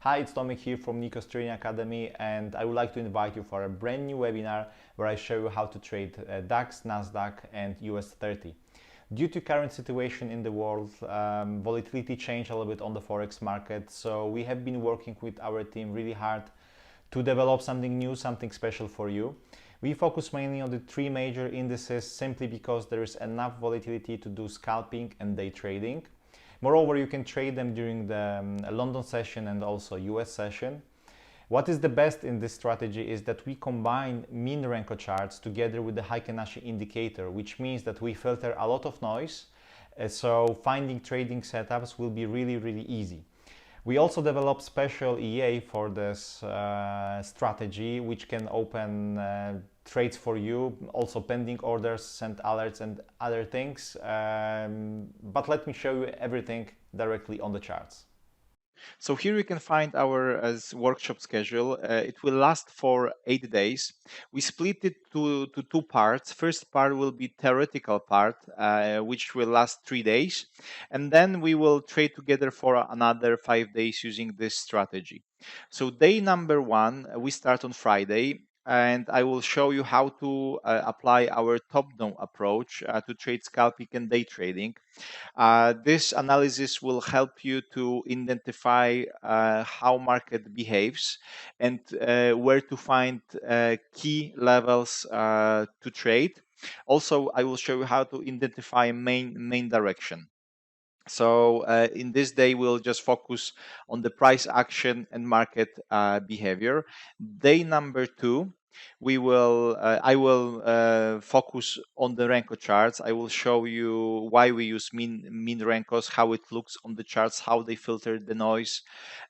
Hi, it's Tomek here from Nikos Trading Academy, and I would like to invite you for a brand new webinar where I show you how to trade DAX, NASDAQ and US30. Due to current situation in the world, volatility changed a little bit on the Forex market, so we have been working with our team really hard to develop something new, something special for you. We focus mainly on the three major indices simply because there is enough volatility to do scalping and day trading. Moreover, you can trade them during the London session and also US session. What is the best in this strategy is that we combine Mean Renko charts together with the Heiken Ashi indicator, which means that we filter a lot of noise, so finding trading setups will be really easy. We also developed special EA for this strategy, which can open trades for you, also pending orders, send alerts and other things. But let me show you everything directly on the charts. So here you can find our workshop schedule. It will last for 8 days. We split it to two parts. First part will be theoretical part, which will last 3 days. And then we will trade together for another 5 days using this strategy. So day number 1, we start on Friday. And I will show you how to apply our top-down approach to trade scalping and day trading. This analysis will help you to identify how market behaves and where to find key levels to trade. Also, I will show you how to identify main direction. So in this day, we'll just focus on the price action and market behavior. Day number 2, I will focus on the Renko charts. I will show you why we use mean Renkos, how it looks on the charts, how they filter the noise.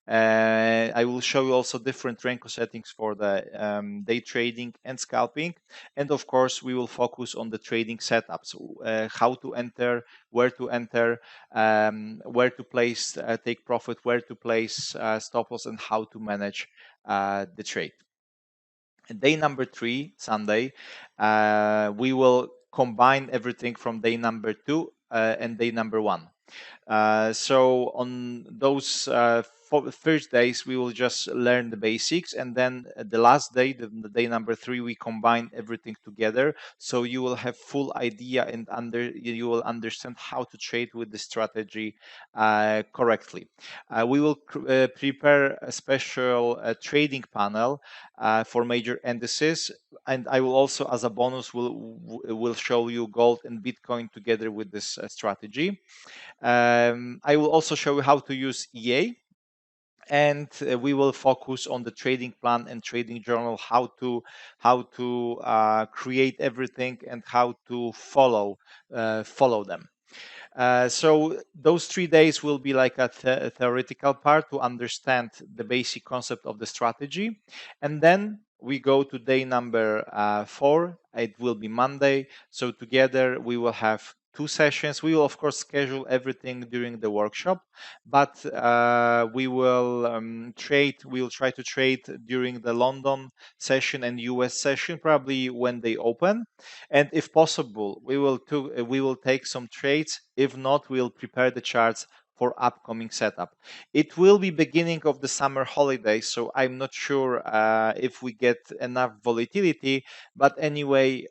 I will show you also different Renko settings for the day trading and scalping. And of course, we will focus on the trading setups, how to enter, where to place take profit, where to place stop loss, and how to manage the trade. Day number 3, Sunday, we will combine everything from day number 2 and day number 1. So on those first days, we will just learn the basics, and then the last day, the day number 3, we combine everything together. So you will have full idea and you will understand how to trade with the strategy correctly. We will prepare a special trading panel for major indices, and I will also, as a bonus, will show you gold and Bitcoin together with this strategy. I will also show you how to use EA, and we will focus on the trading plan and trading journal, how to create everything and how to follow them. So those 3 days will be like a theoretical part to understand the basic concept of the strategy, and then we go to day number 4. It will be Monday. So together we will have 2 sessions. We will of course schedule everything during the workshop, but we will trade. We will try to trade during the London session and US session, probably when they open. And if possible, we will take some trades. If not, we'll prepare the charts for upcoming setup. It will be beginning of the summer holidays, so I'm not sure if we get enough volatility, but anyway,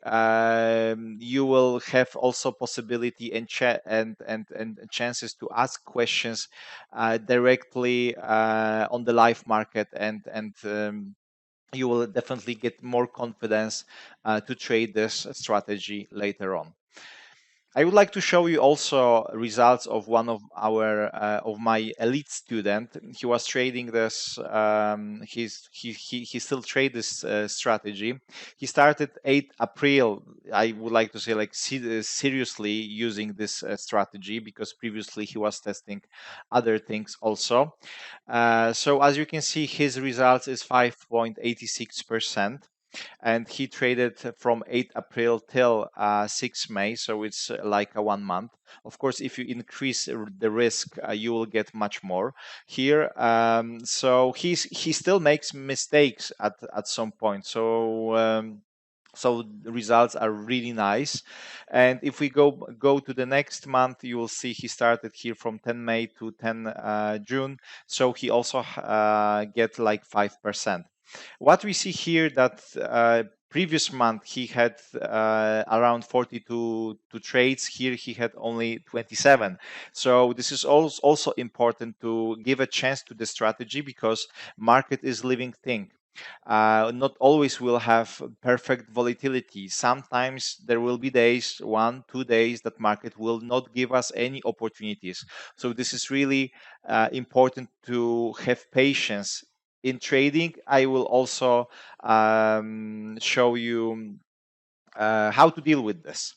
you will have also possibility and chances to ask questions directly on the live market, and you will definitely get more confidence to trade this strategy later on. I would like to show you also results of one of my elite student. He was trading this. He still trade this strategy. He started 8 April. I would like to say like seriously using this strategy, because previously he was testing other things also. So as you can see, his results is 5.86%. And he traded from 8 April till 6 May, so it's like a 1 month. Of course, if you increase the risk, you will get much more here. So he still makes mistakes at some point. So So the results are really nice. And if we go to the next month, you will see he started here from 10 May to 10 June. So he also get like 5%. What we see here that previous month he had around 42 trades. Here he had only 27. So this is also important to give a chance to the strategy, because market is living thing. Not always will have perfect volatility. Sometimes there will be days, 1-2 days, that market will not give us any opportunities. So this is really important to have patience in trading. I will also show you how to deal with this.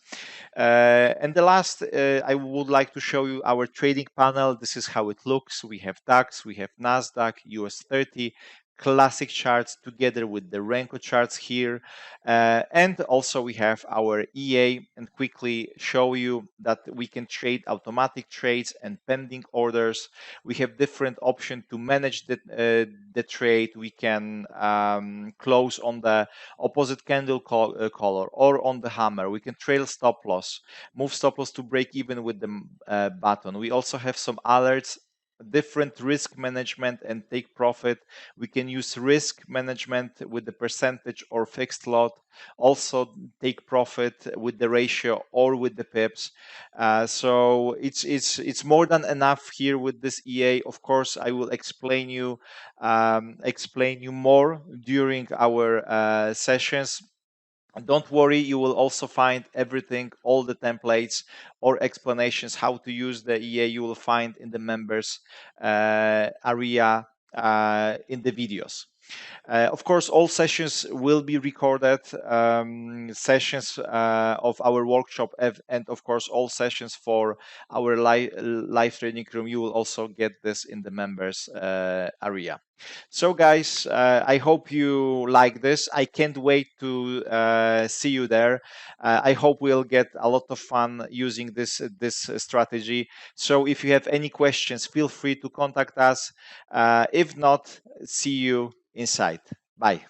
And the last, I would like to show you our trading panel. This is how it looks. We have DAX, we have NASDAQ, US30, classic charts together with the Renko charts here. And also we have our EA, and quickly show you that we can trade automatic trades and pending orders. We have different options to manage the trade. We can close on the opposite candle color or on the hammer. We can trail stop loss, move stop loss to break even with the button. We also have some alerts, different risk management and take profit. We can use risk management with the percentage or fixed lot, also take profit with the ratio or with the pips. So it's more than enough here with this EA. Of course, I will explain you more during our sessions. Don't worry, you will also find everything, all the templates or explanations how to use the EA, you will find in the members area in the videos. Of course, all sessions will be recorded, sessions of our workshop, and of course, all sessions for our live training room. You will also get this in the members area. So guys, I hope you like this. I can't wait to see you there. I hope we'll get a lot of fun using this strategy. So if you have any questions, feel free to contact us. If not, see you inside. Bye.